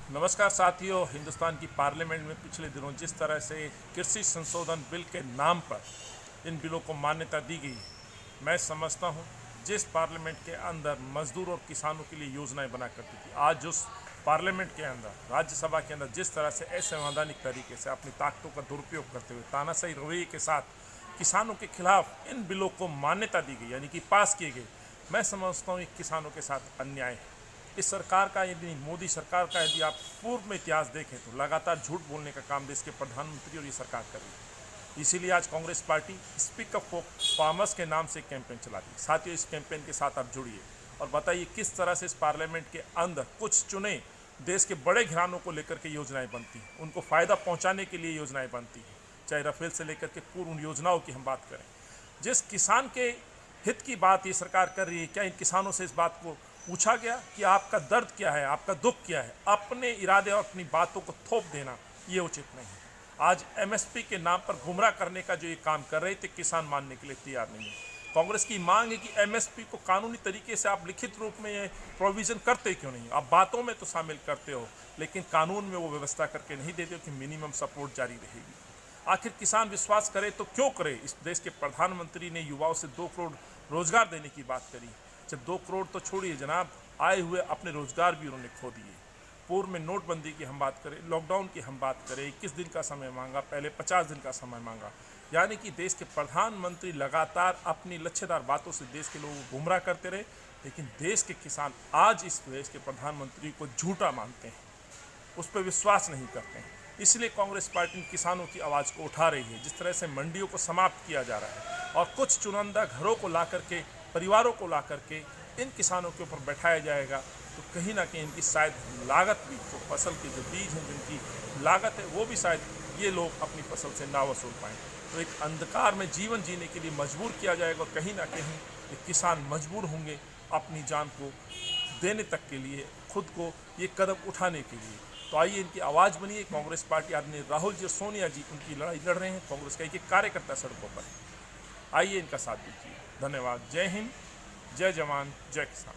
नमस्कार साथियों। हिंदुस्तान की पार्लियामेंट में पिछले दिनों जिस तरह से कृषि संशोधन बिल के नाम पर इन बिलों को मान्यता दी गई, मैं समझता हूं जिस पार्लियामेंट के अंदर मजदूर और किसानों के लिए योजनाएं बना करती थी, आज उस पार्लियामेंट के अंदर, राज्यसभा के अंदर जिस तरह से असंवैधानिक तरीके से अपनी ताकतों का दुरुपयोग करते हुए तानाशाही रवैये के साथ किसानों के खिलाफ इन बिलों को मान्यता दी गई, यानी कि पास किए गए, मैं समझता हूँ किसानों के साथ अन्याय है। इस सरकार का, यदि मोदी सरकार का यदि आप पूर्व में इतिहास देखें तो लगातार झूठ बोलने का काम देश के प्रधानमंत्री और ये सरकार कर रही है। इसीलिए आज Congress party speak up for farmers के नाम से कैंपेन चला रही है। साथियों, इस कैंपेन के साथ आप जुड़िए और बताइए किस तरह से इस पार्लियामेंट के अंदर कुछ चुने देश के बड़े घरानों को लेकर के योजनाएं बनती हैं, उनको फ़ायदा पहुंचाने के लिए योजनाएं बनती हैं। चाहे राफेल से लेकर के पूर्व योजनाओं की हम बात करें, जिस किसान के हित की बात ये सरकार कर रही है, क्या इन किसानों से इस बात को पूछा गया कि आपका दर्द क्या है, आपका दुख क्या है? अपने इरादे और अपनी बातों को थोप देना ये उचित नहीं है। आज एमएसपी के नाम पर गुमराह करने का जो ये काम कर रहे थे, किसान मानने के लिए तैयार नहीं है। कांग्रेस की मांग है कि एमएसपी को कानूनी तरीके से आप लिखित रूप में ये प्रोविज़न करते क्यों नहीं? आप बातों में तो शामिल करते हो, लेकिन कानून में वो व्यवस्था करके नहीं देते हो कि मिनिमम सपोर्ट जारी रहेगी। आखिर किसान विश्वास करे तो क्यों करे? इस देश के प्रधानमंत्री ने युवाओं से 2 करोड़ रोजगार देने की बात करी। जब 2 करोड़ तो छोड़िए जनाब, आए हुए अपने रोजगार भी उन्होंने खो दिए। पूर्व में नोटबंदी की हम बात करें, लॉकडाउन की हम बात करें, 21 दिन का समय मांगा, पहले 50 दिन का समय मांगा। यानी कि देश के प्रधानमंत्री लगातार अपनी लच्छेदार बातों से देश के लोगों को गुमराह करते रहे, लेकिन देश के किसान आज इस देश के प्रधानमंत्री को झूठा मानते हैं, उस पर विश्वास नहीं करते हैं। इसलिए कांग्रेस पार्टी किसानों की आवाज़ को उठा रही है। जिस तरह से मंडियों को समाप्त किया जा रहा है और कुछ चुनिंदा घरों को ला करके, परिवारों को ला करके इन किसानों के ऊपर बैठाया जाएगा, तो कहीं ना कहीं इनकी शायद लागत भी, जो फसल के जो बीज हैं जिनकी लागत है, वो भी शायद ये लोग अपनी फसल से ना वसूल पाएँ। तो एक अंधकार में जीवन जीने के लिए मजबूर किया जाएगा और कहीं ना कहीं ये किसान मजबूर होंगे अपनी जान को देने तक के लिए, खुद को ये कदम उठाने के लिए। तो आइए इनकी आवाज़ बनिए। कांग्रेस पार्टी आदरणीय राहुल जी और सोनिया जी उनकी लड़ाई लड़ रहे हैं, कांग्रेस का एक कार्यकर्ता सड़कों पर। आइए इनका साथ दीजिए। धन्यवाद। जय हिंद, जय जवान, जय किसान।